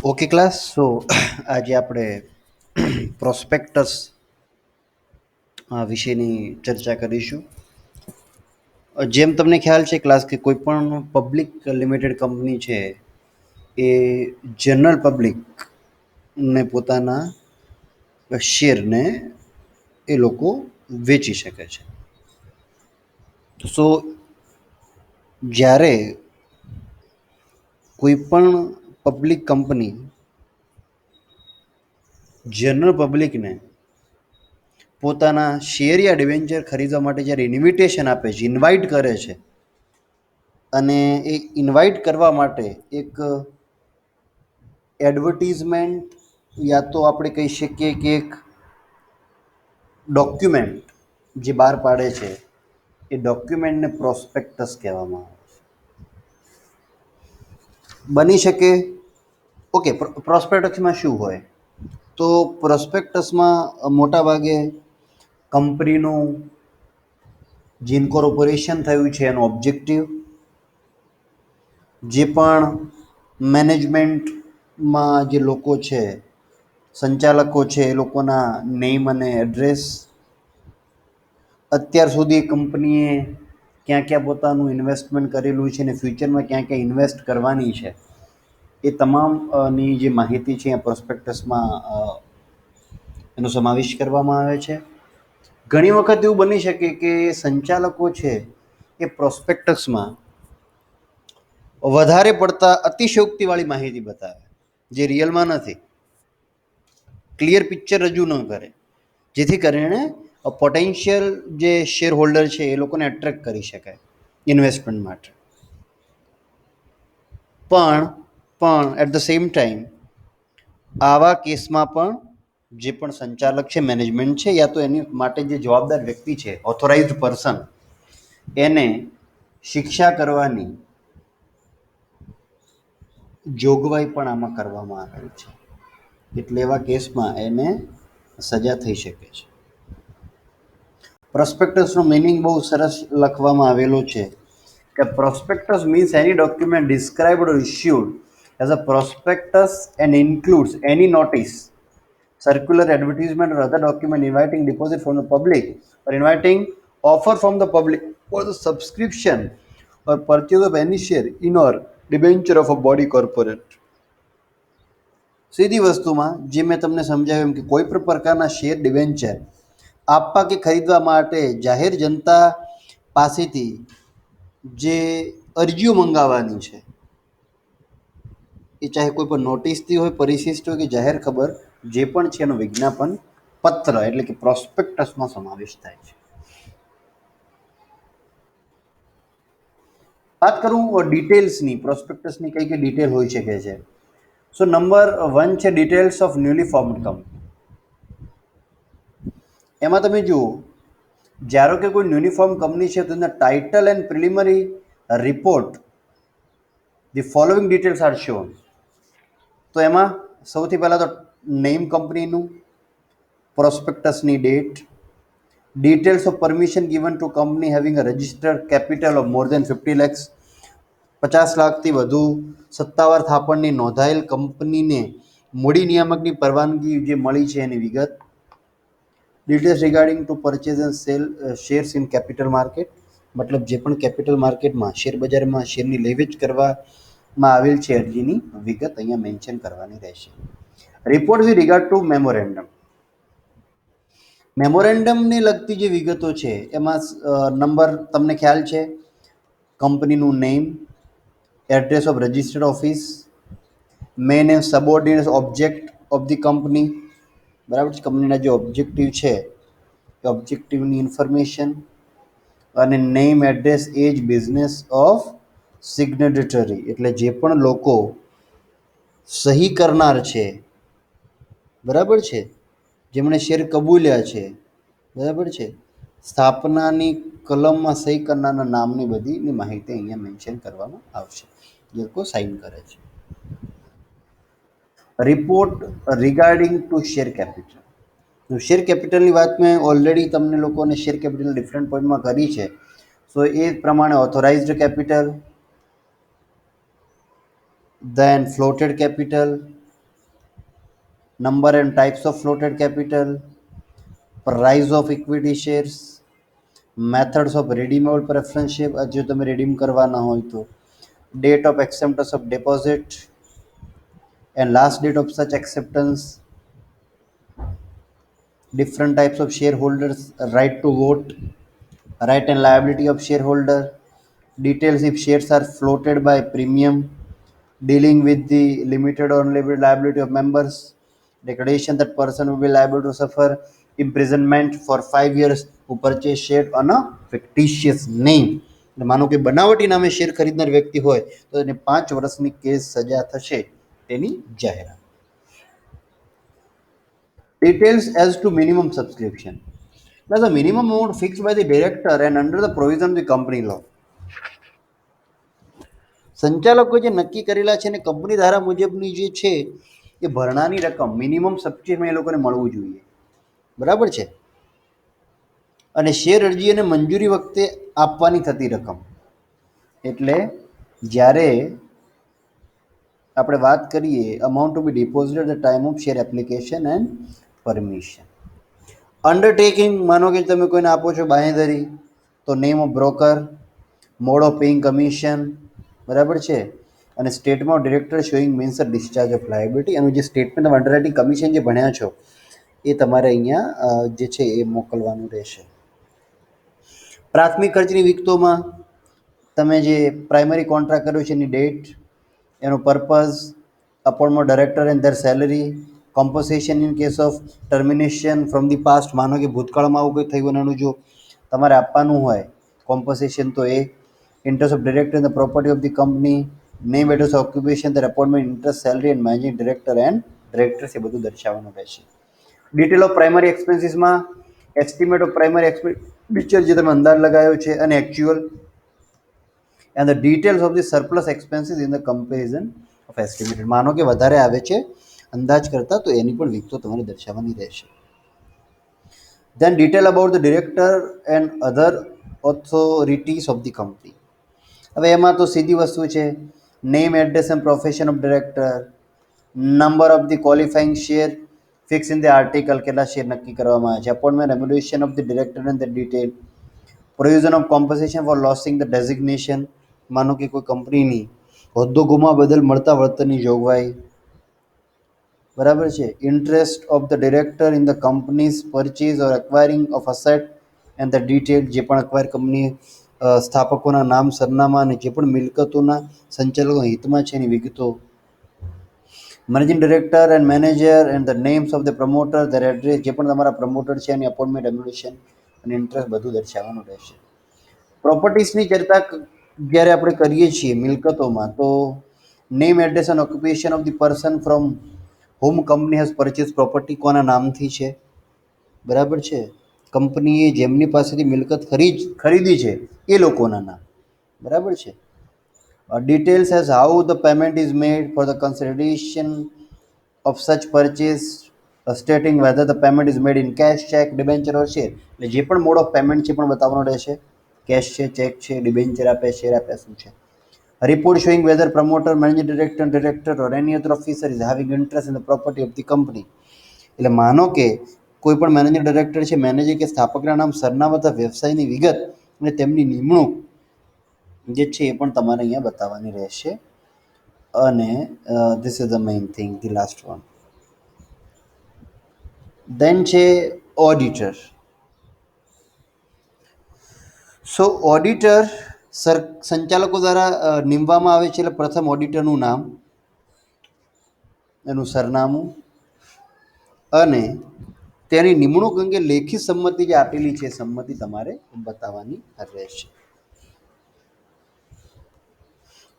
Okay class સો આજે આપણે prospectus વિશેની ચર્ચા કરીશું. જેમ તમને ખ્યાલ છે ક્લાસ કે કોઈ પણ પબ્લિક લિમિટેડ કંપની છે એ જનરલ પબ્લિકને પોતાના શેરને એ લોકો વેચી શકે છે. સો જ્યારે કોઈ પણ પબ્લિક કંપની જનરલ પબ્લિકને પોતાના શેર યા ડિવેન્ચર ખરીદવા માટે જ્યારે ઇન્વિટેશન આપે છે, ઇન્વાઇટ કરે છે, અને એ ઇન્વાઇટ કરવા માટે એક એડવર્ટિઝમેન્ટ યા તો આપણે કહી શકીએ કે એક ડોક્યુમેન્ટ જે બહાર પાડે છે એ ડોક્યુમેન્ટને પ્રોસ્પેક્ટસ કહેવામાં આવે છે. બની શકે ઓકે. પ્રોસ્પેક્ટસમાં શું હોય તો પ્રોસ્પેક્ટસમાં મોટા ભાગે કંપનીનું જે ઇન્કોર્પોરેશન થયું છે એનો ઓબ્જેક્ટિવ, જે પણ મેનેજમેન્ટમાં જે લોકો છે, સંચાલકો છે, એ લોકોના નેમ અને એડ્રેસ, અત્યાર સુધી કંપનીએ ક્યાં ક્યાં પોતાનું ઇન્વેસ્ટમેન્ટ કરેલું છે અને ફ્યુચરમાં ક્યાં ક્યાં ઇન્વેસ્ટ કરવાની છે, એ તમામની જે માહિતી છે એ પ્રોસ્પેક્ટસમાં એનો સમાવેશ કરવામાં આવે છે. ઘણી વખત એવું બની શકે કે સંચાલકો છે એ પ્રોસ્પેક્ટસમાં વધારે પડતા અતિશયોક્તિવાળી માહિતી બતાવે જે રિયલમાં નથી, ક્લિયર પિક્ચર રજૂ ન કરે, જેથી કરીને પોટેન્શિયલ જે શેર હોલ્ડર છે એ લોકોને એટ્રેક્ટ કરી શકાય ઇન્વેસ્ટમેન્ટ માટે. પણ એટ ધ સેમ ટાઈમ આવા કેસમાં પણ જે પણ સંચાલક છે, મેનેજમેન્ટ છે, યા તો એની માટે જે જવાબદાર વ્યક્તિ છે, ઓથોરાઇઝડ પર્સન, એને શિક્ષા કરવાની જોગવાઈ પણ આમાં કરવામાં આવેલ છે. એટલે એવા કેસમાં એને સજા થઈ શકે છે. પ્રોસ્પેક્ટસનો મિનિંગ બહુ સરસ લખવામાં આવેલો છે કે prospectus means any document described or issued as a prospectus and includes any notice, circular advertisement or other document inviting deposit from the public or inviting offer from the public for the subscription or purchase of any share in or debenture of a body corporate. સીધી વસ્તુમાં જે મેં તમને સમજાવ્યું એમ કે કોઈ પણ પ્રકારના શેર ડિવેન્ચર આપવા કે ખરીદવા માટે જાહેર જનતા પાસેથી જે અરજીઓ મંગાવવાની છે, એ ચાહે કોઈ પણ નોટિસથી હોય, પરિશિષ્ટ હોય કે જાહેર ખબર જે પણ છે એનો વિજ્ઞાપન પત્ર એટલે કે પ્રોસ્પેક્ટસમાં સમાવેશ થાય છે. વાત કરું ડિટેલ્સની, પ્રોસ્પેક્ટસની કઈ કઈ ડિટેલ હોઈ શકે છે. સો નંબર 1 છે details of newly formed company. એમાં તમે જુઓ, જ્યારે કે કોઈ યુનિફોર્મ કંપની છે તો એના title and preliminary report the following details are shown. તો એમાં સૌથી પહેલાં તો નેમ કંપનીનું, પ્રોસ્પેક્ટસની date, details of permission given to company having a registered capital of more than 50 lakhs, 50 લાખથી વધુ સત્તાવાર થાપણની નોંધાયેલ કંપનીને મૂડી નિયામકની પરવાનગી જે મળી છે એની વિગત, details regarding to purchase and sale shares in capital market, મતલબ જે પણ કેપિટલ માર્કેટમાં શેર બજારમાં શેરની લે વેચ કરવામાં આવેલ છે અરજીની વિગત અહીંયા મેન્શન કરવાની રહેશે. Report with regard to memorandum, મેમોરેન્ડમને લગતી જે વિગતો છે એમાં નંબર તમને ખ્યાલ છે, કંપનીનું name, address of registered office, main and subordinate object of the company, બરાબર છે, કંપનીના જે ઓબ્જેક્ટિવ છે એ ઓબ્જેક્ટિવની ઇન્ફોર્મેશન, અને name, address, age, business of signatory એટલે જે પણ લોકો સહી કરનાર છે, બરાબર છે, જેમણે શેર કબૂલ્યા છે, બરાબર છે, સ્થાપનાની કલમમાં સહી કરનારના નામની બધીની માહિતી અહીંયા મેન્શન કરવામાં આવશે જે લોકો સાઇન કરે છે. Report regarding to share capital, share કેપિટલની વાત મેં ઓલરેડી તમને લોકોને શેર કેપિટલ ડિફરન્ટ પોઈન્ટમાં કરી છે. સો એ પ્રમાણે authorised capital, then floated capital, number and types of floated capital, price of equity shares, methods of redeemable preference share જો તમે redeem કરવાના હોય તો, date of acceptance of deposit and last date of such acceptance, different types of shareholders, right to vote, right and liability of shareholder, details if shares are floated by premium, dealing with the limited or unlimited liability of members, declaration that person will be liable to suffer imprisonment for 5 years who purchase share on a fictitious name. માનો કે બનાવટી નામે share ખરીદનાર વ્યક્તિ હોય તો તેને 5 વર્ષની કેસ સજા થશે તેની જાહેરાત. Details as to minimum subscription. Now, the minimum amount fixed by the director and under the provision of the company law. સંચાલકો જે નક્કી કરેલા છે ને કંપની ધારા મુજબની જે છે એ ભરણાની રકમ મિનિમમ સબસિડીમાં એ લોકોને મળવું જોઈએ, બરાબર છે. અને શેર અરજી અને મંજૂરી વખતે આપવાની થતી રકમ, એટલે જ્યારે આપણે વાત કરીએ amount to be deposit at the time of share application and permission. Undertaking, માનો કે તમે કોઈને આપો છો બાંહેધરી તો name of broker, mode of paying commission, બરાબર છે. અને statement of director showing means discharge of liability. એનું જે સ્ટેટમેન્ટ ઓફ અંડરરાઇટિંગ કમિશન જે ભણ્યા છો એ તમારે અહીંયા જે છે એ મોકલવાનું રહેશે. પ્રાથમિક ખર્ચની વિગતોમાં તમે જે પ્રાઇમરી કોન્ટ્રાક્ટ કર્યો છે એની ડેટ, એનું purpose, appointment director and their salary, compensation in case of termination from the past, માનો કે ભૂતકાળમાં આવું કંઈ થયું એનું જો તમારે આપવાનું હોય કોમ્પન્સેશન તો એ, interest of director in the property of the company, name address occupation, their appointment, interest, salary and managing director and directors એ બધું દર્શાવવાનું રહેશે. ડિટેલ ઓફ પ્રાઇમરી એક્સપેન્સીસમાં એસ્ટિમેટ ઓફ પ્રાઇમરી એક્સપેન્ડિચર જે તમે અંદાજ લગાવ્યો છે અને actual, and the details of the surplus expenses in the comparison of estimated. માનો કે વધારે આવે છે અંદાજ કરતાં તો એની પણ વિગતો તમારે દર્શાવવાની રહેશે. Then detail about the director and other authorities of the company. હવે એમાં તો સીધી વસ્તુ છે, name, address and profession of director, number of the qualifying share fix in the article, કેટલા શેર નક્કી કરવામાં આવે છે, appointment remuneration of the director and the detail, provision of compensation for losing the designation, માનો કે કોઈ કંપનીની હોદ્દો ગુમાવવા બદલ મળતા વળતરની જોગવાઈ, બરાબર છે. Interest of the director in the companies purchase or acquiring of asset and the detail, જે પણ એક્વાયર કંપની સ્થાપકોના નામ, સરનામા અને જે પણ મિલકતોના સંચાલકો હિતમાં છે એની વિગતો, managing director and manager and the names of the promoter, there address, જે પણ તમારા પ્રમોટર છે એની અપોઇન્ટમેન્ટ, રેમ્યુનરેશન અને ઇન્ટરેસ્ટ બધું દર્શાવવાનું રહેશે. પ્રોપર્ટીઝની ચર્ચા જ્યારે આપણે કરીએ છીએ મિલકતોમાં તો name, address and occupation of the person from home company has purchase property, કોના નામથી છે, બરાબર છે. કંપનીએ જેમની પાસેથી મિલકત ખરીદી છે એ લોકોના નામ, બરાબર છે. Details as how the payment is made for the consideration of સચ purchase, stating whether the payment is made in cash, check, debenture or share. એટલે જે પણ મોડ ઓફ પેમેન્ટ છે પણ બતાવવાનો રહેશે, કેશ છે, ચેક છે, ડિબેન્ચર આપે, શેર આપે, શું છે. Report showing whether promoter, managing director or any other officer is having interest in the property of the company. એટલે માનો કે કોઈ પણ મેનેજિંગ ડિરેક્ટર છે, મેનેજર કે સ્થાપકના નામ, સરનામા તથા વ્યવસાયની વિગત અને તેમની નિમણૂક જે છે એ પણ તમારે અહીંયા બતાવવાની રહેશે. અને this is the main thing, the last one. Then છે ઓડિટર. સો ઓડિટર સંચાલકો દ્વારા નીમવામાં આવે છે. એટલે પ્રથમ ઓડિટરનું નામ, એનું સરનામું અને તેની નિમણૂક અંગે લેખિત સંમતિ જે આપેલી છે સંમતિ તમારે બતાવવાની રહેશે.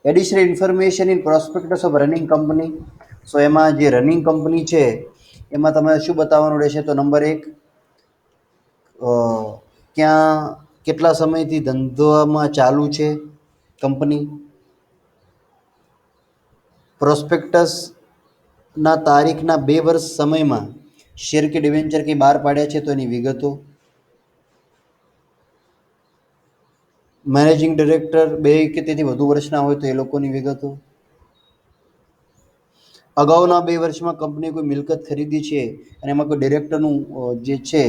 Additional information in prospectus of running company. So એમાં જે રનિંગ કંપની છે એમાં તમારે શું બતાવવાનું રહેશે, તો નંબર 1, ક્યાં કેટલા સમયથી ધંધામાં ચાલુ છે કંપની, પ્રોસ્પેક્ટસના તારીખના 2 વર્ષ સમયમાં શેર કે ડિવેન્ચર કંઈ બહાર પાડ્યા છે તો એની વિગતો, મેનેજિંગ ડિરેક્ટર 2 કે તેથી વધુ વર્ષના હોય તો એ લોકોની વિગતો, અગાઉના 2 વર્ષમાં કંપનીએ કોઈ મિલકત ખરીદી છે અને એમાં કોઈ ડિરેક્ટરનું જે છે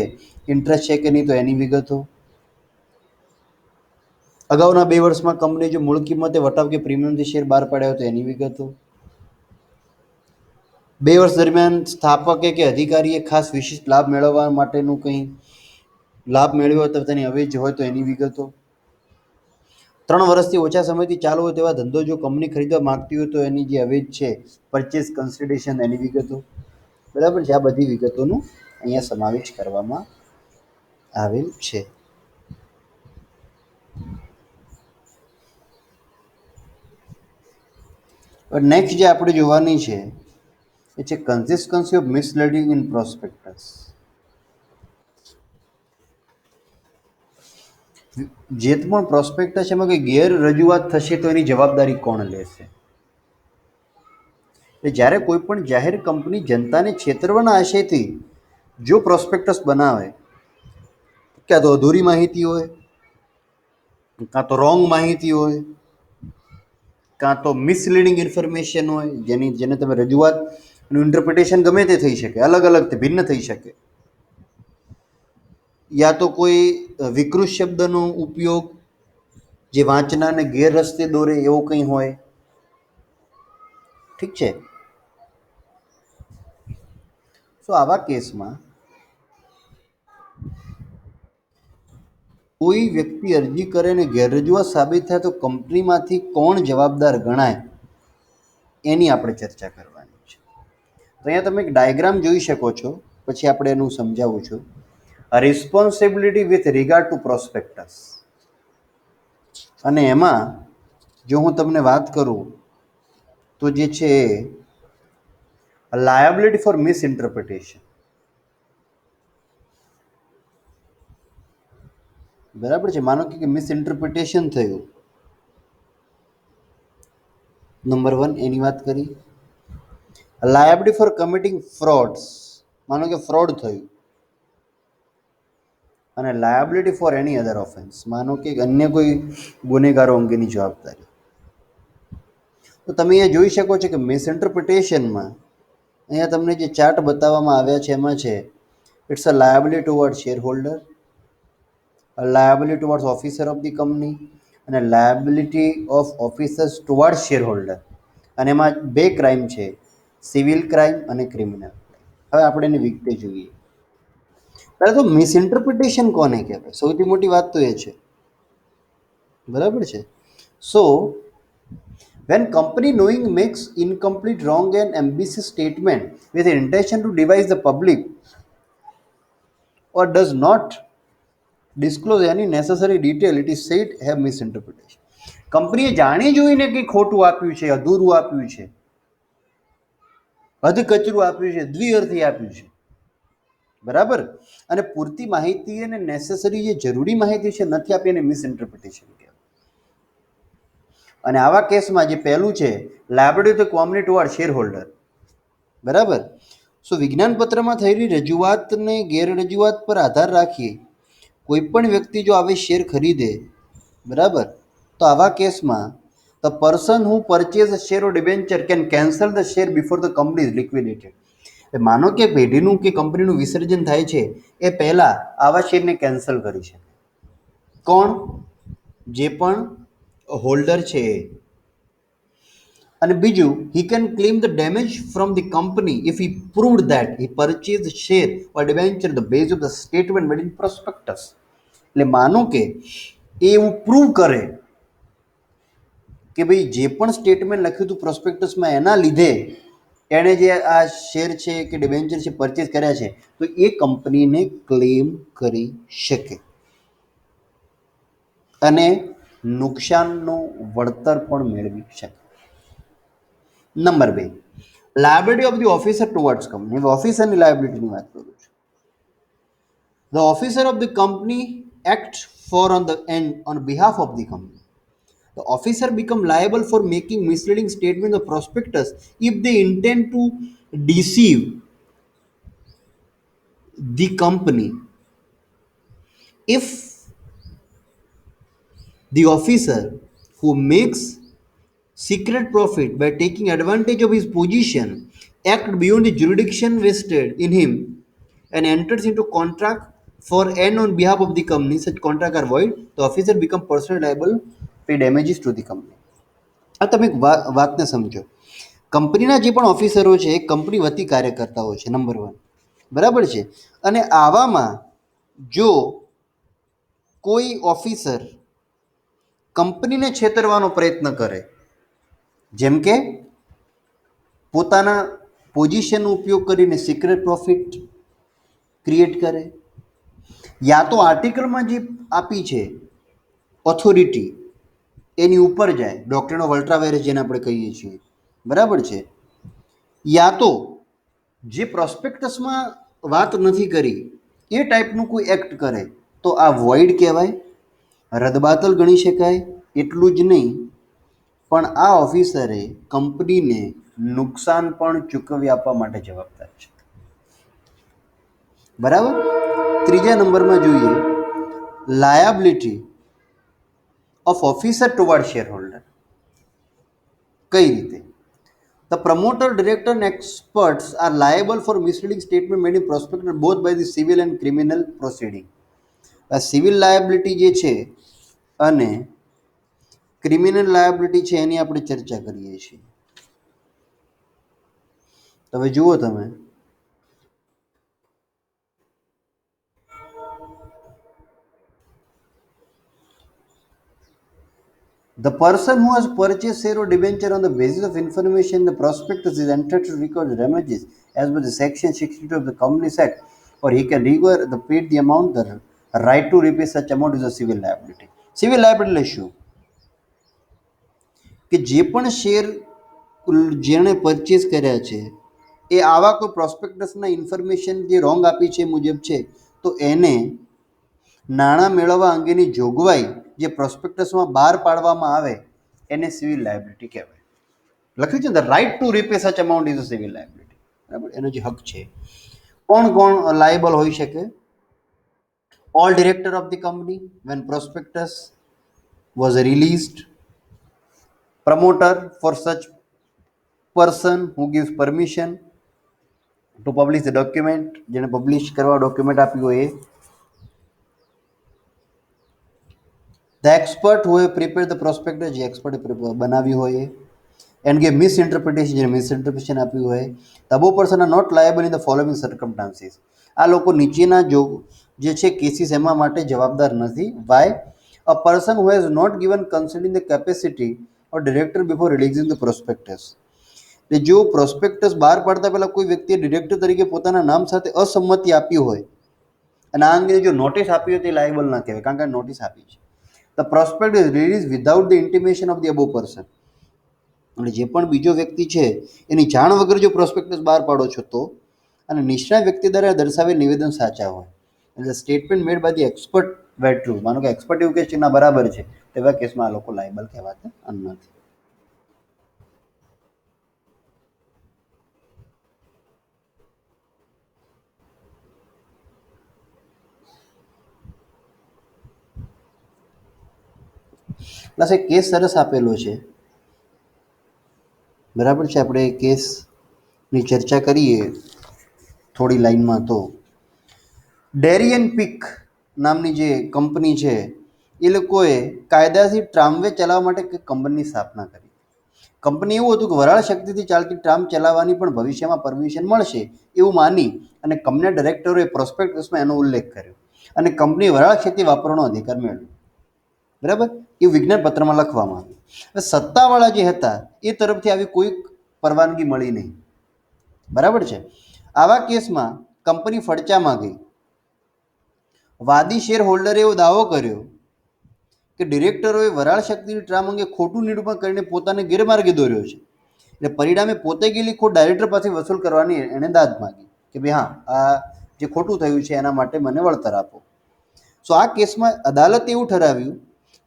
ઇન્ટરેસ્ટ છે કે નહીં તો એની વિગતો. અગાઉના 2 વર્ષમાં કંપની જો મૂળ કિંમતે વટાવ કે પ્રીમિયમથી શેર બહાર પાડ્યા હોય તો એની વિગતો. 2 વર્ષ દરમિયાન સ્થાપકે કે અધિકારીએ ખાસ વિશિષ્ટ લાભ મેળવવા માટેનું કંઈ લાભ મેળવ્યો હોય તો તેની અવેજ હોય તો એની વિગતો. 3 વર્ષથી ઓછા સમયથી ચાલુ હોય તેવા ધંધો જો કંપની ખરીદવા માંગતી હોય તો એની જે અવેજ છે પરચેસ કન્સિડરેશન એની વિગતો. બરાબર છે. આ બધી વિગતોનું અહીંયા સમાવેશ કરવામાં આવેલ છે. નેક્સ્ટ જે આપણે જોવાની છે એ છે consistency of misleading in prospectus. જે પણ પ્રોસ્પેક્ટસ છે એમાં કોઈ ગેરરજૂઆત થશે તો એની જવાબદારી કોણ લેશે? એટલે જ્યારે કોઈ પણ જાહેર કંપની જનતાને છેતરવાના આશયથી જો પ્રોસ્પેક્ટસ બનાવે, ક્યાં તો અધૂરી માહિતી હોય, કાં તો રોંગ માહિતી હોય, કાં તો મિસલીડિંગ ઇન્ફોર્મેશન હોય, જેને તમે રજૂઆતનું ઇન્ટરપ્રિટેશન ગમે તે થઈ શકે, અલગ અલગ ભિન્ન થઈ શકે, યા તો કોઈ વિકૃત શબ્દનો ઉપયોગ જે વાંચનારને ગેરરસ્તે દોરે એવો કંઈ હોય. ઠીક છે. તો આવા કેસમાં કોઈ વ્યક્તિ અરજી કરે ને ગેરરજૂઆત સાબિત થાય તો કંપનીમાંથી કોણ જવાબદાર ગણાય એની આપણે ચર્ચા કરવાની છે. તો અહીંયા તમે એક ડાયાગ્રામ જોઈ શકો છો, પછી આપણે એનું સમજાવું છું. Responsibility with regard to prospectus. અને એમાં જો હું તમને વાત કરું તો જે છે લાયબિલિટી ફોર મિસઇન્ટરપ્રિટેશન. બરાબર છે. માનો કે મિસઇન્ટરપ્રિટેશન થયું, નંબર 1 એની વાત કરી. Liability for committing frauds. માનો કે ફ્રોડ થયું. અને liability for any other offence. માનો કે અન્ય કોઈ ગુનેગારો અંગેની જવાબદારી. તો તમે અહીંયા જોઈ શકો છો કે મિસઇન્ટરપ્રિટેશનમાં અહીંયા તમને જે ચાર્ટ બતાવવામાં આવ્યા છે એમાં છે it's a liability toward shareholder, liability towards officer of the company અને liability of officers towards shareholder. અને એમાં 2 ક્રાઇમ છે, સિવિલ ક્રાઇમ અને ક્રિમિનલ. હવે આપણે એને વિગતે જોઈએ. પહેલાં તો મિસઇન્ટરપ્રિટેશન કોને કહેવાય? સૌથી મોટી વાત તો એ છે. બરાબર છે. સો when company knowing makes incomplete, wrong and ambiguous statement with intention to devise the public or does not disclose any necessary detail, it is said have misinterpretation. કંપનીએ જાણી જોઈને કંઈ ખોટું આપ્યું છે, અધૂરું આપ્યું છે, અધકચરું આપ્યું છે, દ્વિઅર્થી આપ્યું છે. બરાબર. અને પૂરતી માહિતી અને નેસેસરી જે જરૂરી માહિતી છે નથી આપી એને મિસઇન્ટરપ્રિટેશન કહેવાય. અને આવા કેસમાં જે પહેલું છે liability to company toward shareholder. બરાબર. સો વિજ્ઞાન પત્રમાં થયેલી રજૂઆતને ગેરરજૂઆત પર આધાર રાખી કોઈ પણ વ્યક્તિ જો આવે શેર ખરીદે, બરાબર, તો આવા કેસમાં the person who purchase share or debenture can cancel the share before the company is liquidated. માનો કે પેઢીનું કે કંપનીનું વિસર્જન થાય છે એ પહેલાં આવા શેરને કેન્સલ કરી શકે. કોણ? જે પણ હોલ્ડર છે. અને બીજું, he can claim the damage from the company if he proved that he purchase share or debenture the base of the statement made in prospectus. એટલે માનો કે એ એવું પ્રૂવ કરે કે ભાઈ જે પણ સ્ટેટમેન્ટ લખ્યું હતું પ્રોસ્પેક્ટસમાં એના લીધે એણે જે આ શેર છે કે ડિબેન્ચર છે પરચેઝ કર્યા છે, તો એ કંપનીને ક્લેમ કરી શકે અને નુકસાનનું વળતર પણ મેળવી શકે. Number 2, liability of the officer towards company. હવે ઓફિસરની લાયબિલિટીની વાત કરું છું. The officer of the company act for on behalf of the company. The officer become liable for making misleading statements of prospectus if they intend to deceive the company. If the officer who makes secret profit by taking advantage of his position, act beyond the jurisdiction vested in him, and enters into contract for and on behalf of the company, such contract are void, the officer become personally liable, pay damages to the company. આ તમે એક વાતને સમજો. કંપનીના જે પણ ઓફિસરો છે એ company વતી કાર્ય કરતા હોય છે, નંબર 1, બરાબર છે. અને આવામાં જો કોઈ ઓફિસર કંપનીને છેતરવાનો પ્રયત્ન કરે, જેમ કે પોતાના પોઝિશનનો ઉપયોગ કરીને સિક્રેટ પ્રોફિટ ક્રિએટ કરે, યા તો આર્ટિકલમાં જે આપી છે ઓથોરિટી એની ઉપર જાય, ડોક્ટ્રિન ઓફ અલ્ટ્રા વાયરસ જેને આપણે કહીએ છીએ, બરાબર છે, યા તો જે પ્રોસ્પેક્ટસમાં વાત નથી કરી એ ટાઈપનું કોઈ એક્ટ કરે તો આ વોઇડ કહેવાય, રદબાતલ ગણી શકાય. એટલું જ નહીં પણ આ ઓફિસરે કંપનીને નુકસાન પણ ચૂકવી આપવા માટે જવાબદાર છે. બરાબર. ત્રીજા નંબરમાં જોઈએ liability of officer toward share holder. કઈ રીતે? The promoter, director and experts are liable for misleading statement made in prospectus both by the civil and criminal proceeding. આ સિવિલ લાયબિલિટી જે છે અને ક્રિમિનલ લાયબિલિટી છે એની આપણે ચર્ચા કરીએ છીએ. હવે જુઓ તમે, the person who has purchased share or debenture on the basis of information in the prospectus is entitled to recover damages as per the section 62 of the Companies Act, or he can recover the paid the amount. The right to repay such amount is a civil liability. Civil liability એટલે શું? કે જે પણ share જેણે purchase કર્યા છે એ આવા કોઈ પ્રોસ્પેક્ટસના ઇન્ફોર્મેશન જે રોંગ આપી છે મુજબ છે તો એને નાણાં મેળવવા અંગેની જોગવાઈ જે પ્રોસ્પેક્ટસમાં બહાર પાડવામાં આવે એને સિવિલ લાયબિલિટી કહેવાય. લખ્યું છે ને, right to repay such amount is a civil liability. બરાબર, એનો જે હક છે. કોણ કોણ લાયબલ હોઈ શકે? All director of the company when prospectus was released, promoter for such person who gives permission to publish the document, જેને પબ્લિશ કરવા ડોક્યુમેન્ટ આપ્યું હોય એ, the expert who have prepared the prospectus, જે એક્સપર્ટે બનાવ્યું હોય એ, and give misinterpretation, જેને મિસઇન્ટરપ્રિટેશન આપ્યું હોય. the above person are not liable in the following circumstances. આ લોકો નીચેના જે છે કેસીસ એમાં માટે જવાબદાર નથી. why? A person who has not given consent in the capacity or director before releasing the prospectus. એટલે જો પ્રોસ્પેક્ટસ બહાર પાડતા પહેલા કોઈ વ્યક્તિએ ડિરેક્ટર તરીકે પોતાના નામ સાથે અસંમતિ આપી હોય અને આ અંગે જો નોટિસ આપી હોય તે લાયબલ ના કહેવાય, કારણ કે નોટિસ આપી છે. The prospectus is released without the intimation of the above person. અને જે પણ બીજો વ્યક્તિ છે એની જાણ વગર જો પ્રોસ્પેક્ટસ બહાર પાડો છો તો, અને નિષ્ણાત વ્યક્તિ દ્વારા દર્શાવેલ નિવેદન સાચા હોય, એટલે statement made by the expert were true, માનો કે એક્સપર્ટ એવું કહે છે ના બરાબર છે, તેવા કેસમાં આ લોકો લાયબલ કહેવાતા નથી. પ્લસ એક કેસ સરસ આપેલો છે, બરાબર છે. આપણે કેસની ચર્ચા કરીએ થોડી લાઈનમાં. તો ડેરી એન્ડ પીક નામની જે કંપની છે એ લોકોએ કાયદાથી ટ્રામવે ચલાવવા માટે કંપનીની સ્થાપના કરી. કંપની એવું હતું કે વરાળ શક્તિથી ચાલતી ટ્રામ ચલાવવાની પણ ભવિષ્યમાં પરમિશન મળશે એવું માની અને કંપનીના ડિરેક્ટરોએ પ્રોસ્પેક્ટસમાં એનો ઉલ્લેખ કર્યો અને કંપની વરાળ શક્તિ વાપરવાનો અધિકાર મેળવ્યો. બરાબર, એ વિજ્ઞાન પત્રમાં લખવામાં આવ્યું. હવે સત્તાવાળા જે હતા એ તરફથી આવી કોઈ પરવાનગી મળી નહીં. બરાબર છે. આવા કેસમાં કંપની ફડચામાં ગઈ. વાદી શેર હોલ્ડરે એવો દાવો કર્યો કે ડિરેક્ટરોએ વરાળ શક્તિની ટ્રામ અંગે ખોટું નિરૂપણ કરીને પોતાને ગેરમાર્ગે દોર્યો છે, એટલે પરિણામે પોતે ગયેલી ખોટ ડાયરેક્ટર પાસે વસૂલ કરવાની એણે દાદ માગી કે ભાઈ હા, આ જે ખોટું થયું છે એના માટે મને વળતર આપો. સો આ કેસમાં અદાલતે એવું ઠરાવ્યું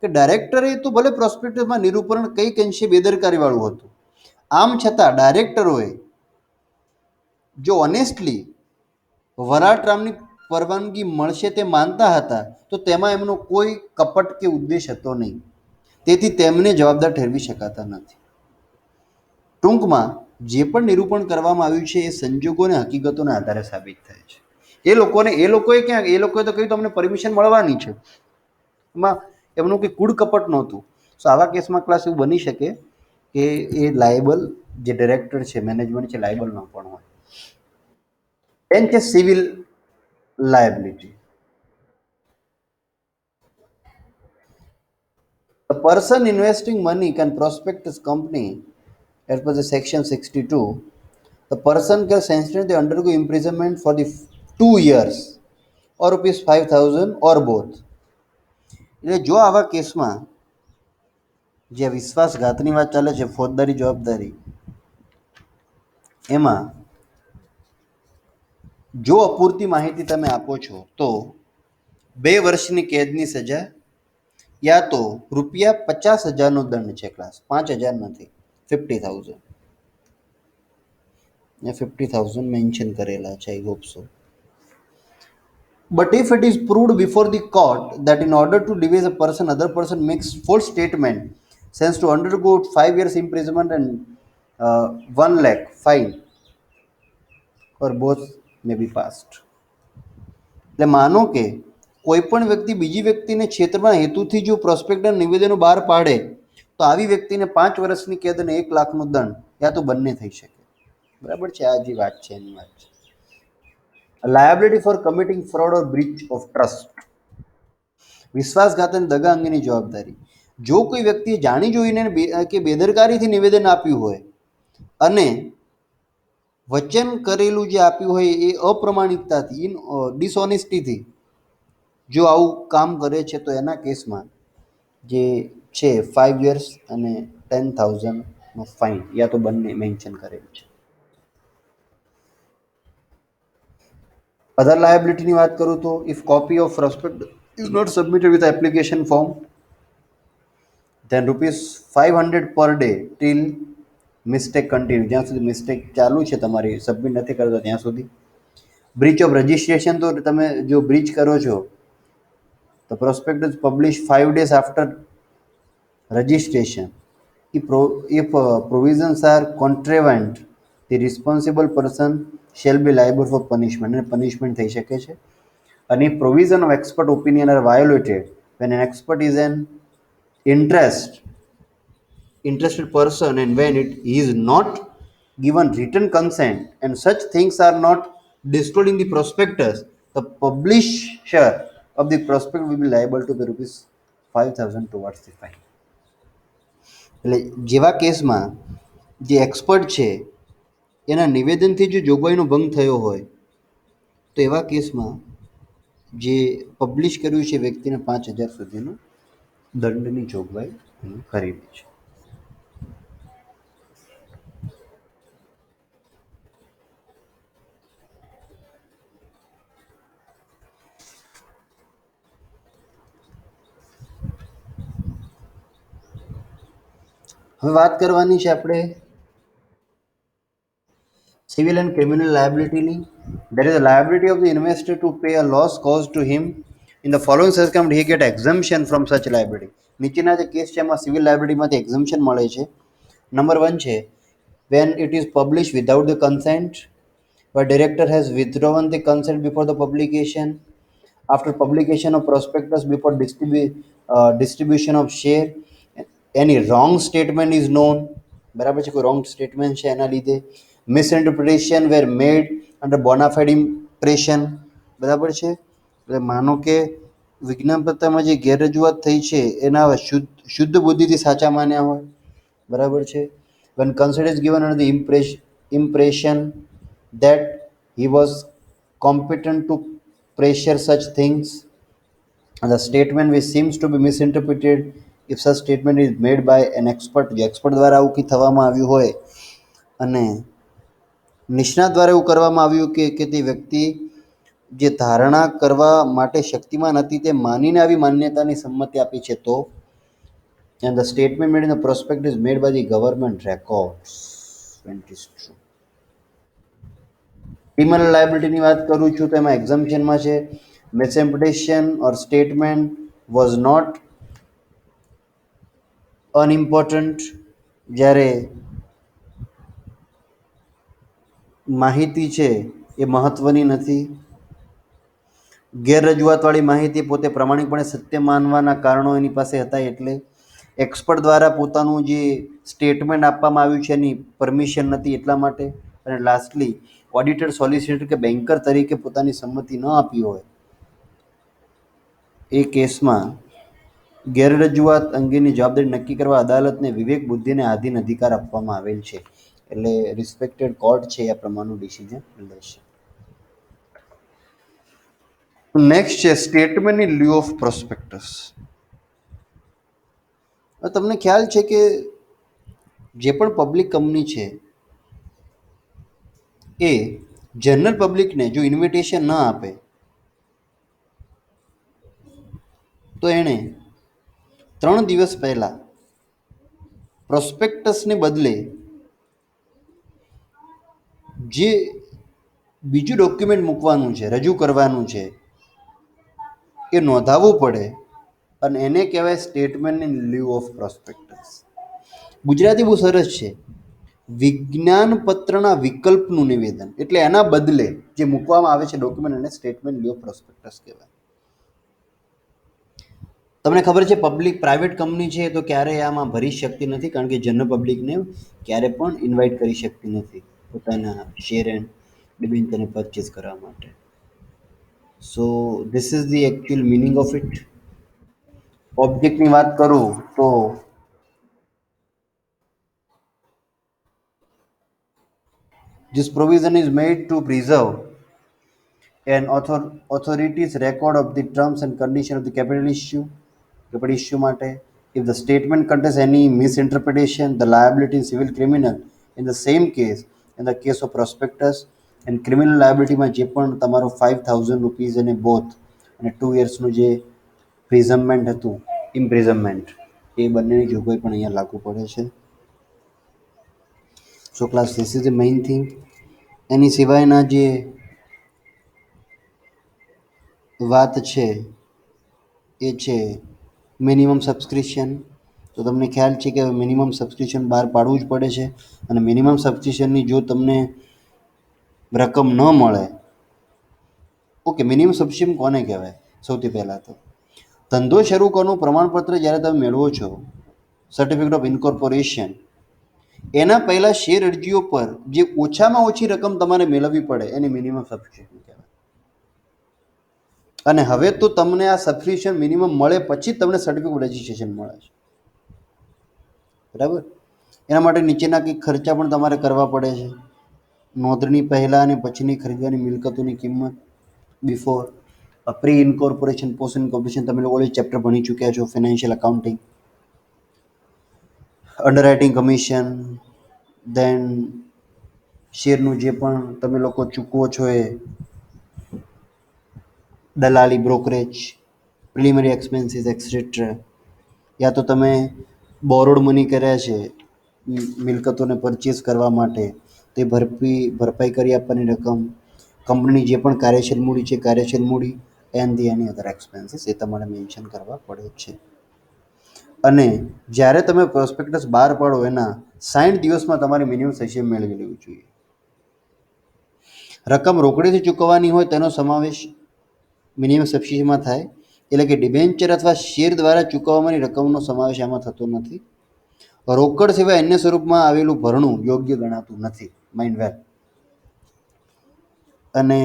કે ડાયરેક્ટરે તો ભલે પ્રોસ્પેક્ટસમાં નિરૂપણ કંઈક અંશે બેદરકારીવાળું હતું, આમ છતાં ડાયરેક્ટરોએ જો ઓનેસ્ટલી વરાળ ટ્રામની પરવાનગી મળશે તે માનતા હતા તો તેમાં એમનો કોઈ કપટ કે ઉદ્દેશ હતો નહીં, તેથી તેમને જવાબદાર ઠેરવી શકાતા નથી. ટૂંકમાં જે પણ નિરૂપણ કરવામાં આવ્યું છે એ સંજોગો અને હકીકતોના આધારે સાબિત થાય છે. એ લોકોએ તો કહ્યું તમને પરમિશન મળવાની છે, એમાં એમનું કંઈ કૂડ કપટ નહોતું. સો આવા કેસમાં ક્લાસ એવું બની શકે કે એ લાયબલ જે ડિરેક્ટર છે, મેનેજમેન્ટ છે, લાયબલ ન પણ હોય. then છે civil liability. The person investing money can prospect his company as per the section 62. The person can sentence undergo imprisonment for the 2 years or rupees 5,000 or both. એટલે જો આવા કેસમાં જે વિશ્વાસઘાતની વાત ચાલે છે, ફોજદારી જવાબદારી, એમાં જો અપૂરતી માહિતી તમે આપો છો તો 2 વર્ષની કેદની સજા યા તો ₹50,000નો દંડ છે. ક્લાસ 5,000 નથી, 50,000. 50,000 મેન્શન કરેલા છે, I hope so. But if it is proved before the court that in order to devise a person, other person makes false statement, sends to undergo 5 years imprisonment and 1 lakh fine, or both may be passed. એટલે માનો કે કોઈ પણ વ્યક્તિ બીજી વ્યક્તિને છેતરવાના હેતુથી જો પ્રોસ્પેક્ટર નિવેદનો બહાર પાડે તો આવી વ્યક્તિને 5 વર્ષની કેદ અને 1 લાખનો દંડ યા તો બંને થઈ શકે. બરાબર છે, આ જે વાત છે એની વાત છે. Liability for committing fraud or breach of trust. વિશ્વાસઘાત અને દગા અંગેની જવાબદારી. જો કોઈ વ્યક્તિએ જાણી જોઈને કે બેદરકારીથી નિવેદન આપ્યું હોય અને વચન કરેલું જે આપ્યું હોય એ અપ્રમાણિકતાથી, ડિસઓનેસ્ટીથી જો આવું કામ કરે છે તો એના કેસમાં જે છે 5 years અને 10,000નો ફાઇન યા તો બંને મેન્શન કરેલું છે. અધર લાયબિલિટીની વાત કરું તો if copy of prospect is not submitted with application form then ₹500 per day teal mistake continue, જ્યાં સુધી મિસ્ટેક ચાલુ છે તમારી, સબમિટ નથી કરતા ત્યાં સુધી. બ્રીચ ઓફ રજિસ્ટ્રેશન, તો તમે જો બ્રીચ કરો છો તો prospectus published 5 days after registration. If provisions are contravened, the responsible person shall be liable for punishment, and punishment થઈ શકે છે. And if provision of expert opinion are violated, when an expert is an interested person and when it is not given written consent and such things are not disclosed in the prospectus, the publisher of the prospectus will be liable to pay ₹5,000 towards the fine. એટલે જેવા કેસમાં જે expert છે એના નિવેદનથી જો જોગવાઈનો ભંગ થયો હોય તો એવા કેસમાં જે પબ્લિશ કર્યું છે વ્યક્તિને 5,000 સુધીનો દંડની જોગવાઈ કરેલી છે. હવે વાત કરવાની છે આપણે સિવિલ એન્ડ ક્રિમિનલ લાયબિલિટીની. There is a liability of the investor to pay a loss caused to him in the following circumstances he get exemption from such liability. નીચેના જે કેસ છે એમાં સિવિલ લાયબિલિટીમાંથી એક્ઝમ્પશન મળે છે. નંબર 1 છે when it is published without the consent, where director has withdrawn the consent before the publication, after publication of prospectus, before distribution of share, any wrong statement is known. બરાબર છે, કોઈ wrong statement છે એના લીધે. મિસઇન્ટરપ્રિટેશન વેર મેડ under bona fide impression. બરાબર છે, એટલે માનો કે વિજ્ઞાપત્રમાં જે ગેરરજૂઆત થઈ છે એના શુદ્ધ બુદ્ધિથી સાચા માન્યા હોય. બરાબર છે. when consent is given under the impression that he was competent to pressure such things, and the statement which seems to be misinterpreted if such statement is made by an expert, જે expert દ્વારા આવું કંઈ થવામાં આવ્યું હોય અને નિષ્ણાત દ્વારા એવું કરવામાં આવ્યું કે તે વ્યક્તિ જે ધારણા કરવા માટે શક્તિમાન હતી તે માનીને આવી માન્યતાની સંમતિ આપી છે તો, and the statement made in the prospectus is made by the government records when it is true. Criminal લાયબિલિટીની વાત કરું છું તો એમાં એક્ઝમ્પશનમાં છે misinterpretation or statement was not unimportant, જ્યારે માહિતી છે એ મહત્વની નથી. ગેરરજૂઆતવાળી માહિતી પોતે પ્રામાણિકપણે સત્ય માનવાના કારણો એની પાસે હતા, એટલે એક્સપર્ટ દ્વારા પોતાનું જે સ્ટેટમેન્ટ આપવામાં આવ્યું છે એની પરમિશન નથી એટલા માટે. અને લાસ્ટલી ઓડિટર, સોલિસિટર કે બેન્કર તરીકે પોતાની સંમતિ ન આપી હોય એ કેસમાં ગેરરજૂઆત અંગેની જવાબદારી નક્કી કરવા અદાલતને વિવેક બુદ્ધિને આધીન અધિકાર આપવામાં આવેલ છે. એટલે રિસ્પેક્ટેડ કોર્ટ છે એ પ્રમાણનું ડિસિઝન લેશે. નેક્સ્ટ છે statement in lieu of prospectus. તમને ખ્યાલ છે કે જે પણ પબ્લિક કંપની છે એ જનરલ પબ્લિકને જો ઇન્વિટેશન ન આપે તો એણે 3 દિવસ પહેલાં પ્રોસ્પેક્ટસને બદલે જે બીજું ડોક્યુમેન્ટ મૂકવાનું છે, રજૂ કરવાનું છે, એ નોંધાવવું પડે અને એને કહેવાય statement in lieu of prospectus. Gujarati બહુ સરસ છે, વિજ્ઞાન પત્રના વિકલ્પનું નિવેદન. એટલે એના બદલે જે મૂકવામાં આવે છે ડોક્યુમેન્ટ એને સ્ટેટમેન્ટ લ્યુ ઓફ પ્રોસ્પેક્ટસ કહેવાય. તમને ખબર છે પ્રાઇવેટ કંપની છે તો ક્યારેય આમાં ભરી શકતી નથી, કારણ કે જનરલ પબ્લિકને ક્યારે પણ ઇન્વાઇટ કરી શકતી નથી પોતાના શેર એન્ડ ડિબેન્ચરને પરચેસ કરવા માટે. So this is the actual meaning of it. ઓબ્જેક્ટની વાત કરું તો this provision is made to preserve an authority's record of the terms and conditions of the capital issue માટે. If the statement contains any misinterpretation, the liability in civil criminal in the same case, in the case of prospectus and criminal liability માં જે પણ તમારો 5,000 rupees અને both અને 2 yearsનું જે પ્રિઝનમેન્ટ હતું, imprisonment, એ બંનેની જોગવાઈ પણ અહીંયા લાગુ પડે છે. So class this is the main thing. એની સિવાયના જે વાત છે એ છે મિનિમમ સબસ્ક્રિપ્શન. તો તમને ખ્યાલ છે કે મિનિમમ સબસ્ક્રિપ્શન બહાર પાડવું જ પડે છે. અને મિનિમમ સબસ્ક્રિપ્શનની જો તમને રકમ ન મળે, ઓકે, મિનિમમ સબસ્ક્રિપ્શન કોને કહેવાય? સૌથી પહેલાં તો ધંધો શરૂ કરવાનું પ્રમાણપત્ર જ્યારે તમે મેળવો છો, સર્ટિફિકેટ ઓફ ઇન્કોર્પોરેશન, એના પહેલાં શેર અરજીઓ પર જે ઓછામાં ઓછી રકમ તમારે મેળવવી પડે એને મિનિમમ સબસ્ક્રિપ્શન કહેવાય. અને હવે તો તમને આ સબસ્ક્રિપ્શન મિનિમમ મળે પછી તમને સર્ટિફિકેટ રજિસ્ટ્રેશન મળે છે, બરાબર? એના માટે નીચેના કંઈક ખર્ચા પણ તમારે કરવા પડે છે. નોંધણી પહેલાં અને પછીની ખરીદવાની મિલકતોની કિંમત, before, pre incorporation, post incorporation, તમે લોકો ચેપ્ટર ભણી ચૂક્યા છો, ફાઇનાન્શિયલ અકાઉન્ટિંગ, અંડરરાઇટિંગ કમિશન, દેન શેરનું જે પણ તમે લોકો ચૂકવો છો એ દલાલી, બ્રોકરેજ, પ્રિલિમિનરી એક્સપેન્સીસ એક્સેટ્રા, યા તો તમે બોરોડ મની કર્યા છે મિલકતોને પરચેસ કરવા માટે, તે ભરપાઈ કરી આપવાની રકમ, કંપનીની જે પણ કાર્યશીલ મૂડી છે કાર્યશીલ મૂડી, એન્ડ ધી એની અધર એક્સપેન્સીસ એ તમારે મેન્શન કરવા પડે છે. અને જ્યારે તમે પ્રોસ્પેક્ટસ બહાર પાડો એના 60 દિવસમાં તમારે મિનિમમ સબસ્ક્રિપ્શન મેળવી લેવું જોઈએ. રકમ રોકડીથી ચૂકવવાની હોય તેનો સમાવેશ મિનિમમ સબસ્ક્રિપ્શનમાં થાય, એટલે કે ડિબેન્ચર અથવા શેર દ્વારા ચૂકવવાની રકમનો સમાવેશ આમાં થતો નથી. રોકડ સિવાય અન્ય સ્વરૂપમાં આવેલું ભરણું યોગ્ય ગણાતું નથી, માઇન્ડ વેલ. અને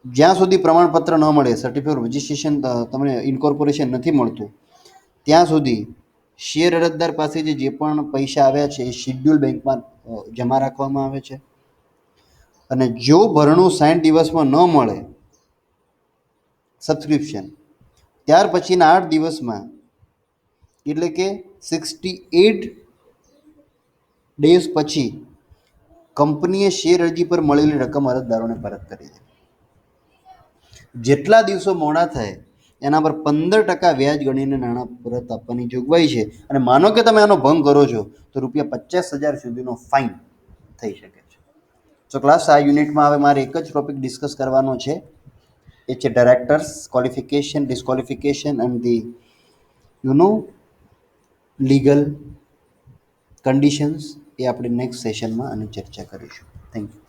જ્યાં સુધી પ્રમાણપત્ર ન મળે, સર્ટિફિકેટ રજિસ્ટ્રેશન, તમને ઇન્કોર્પોરેશન નથી મળતું, ત્યાં સુધી શેર અરજદાર પાસેથી જે પણ પૈસા આવ્યા છે એ શિડ્યુલ બેંકમાં જમા રાખવામાં આવે છે. અને જો ભરણું 60 દિવસમાં ન મળે સબસ્ક્રિપ્શન, ત્યાર પછીના 8 દિવસમાં, એટલે કે 68 ડેઝ પછી કંપનીએ શેર અરજી પર મળેલી રકમ અરજદારોને પરત કરી દે. જેટલા દિવસો મોડા થાય એના પર 15% વ્યાજ ગણીને નાણાં પરત આપવાની જોગવાઈ છે. અને માનો કે તમે આનો ભંગ કરો છો તો ₹50,000 સુધીનો ફાઇન થઈ શકે છે. સો ક્લાસ, આ યુનિટમાં હવે મારે એક જ ટોપિક ડિસ્કસ કરવાનો છે, એ છે directors qualification, disqualification and the legal conditions. એ આપણે નેક્સ્ટ સેશનમાં આની ચર્ચા કરીશું. Thank you.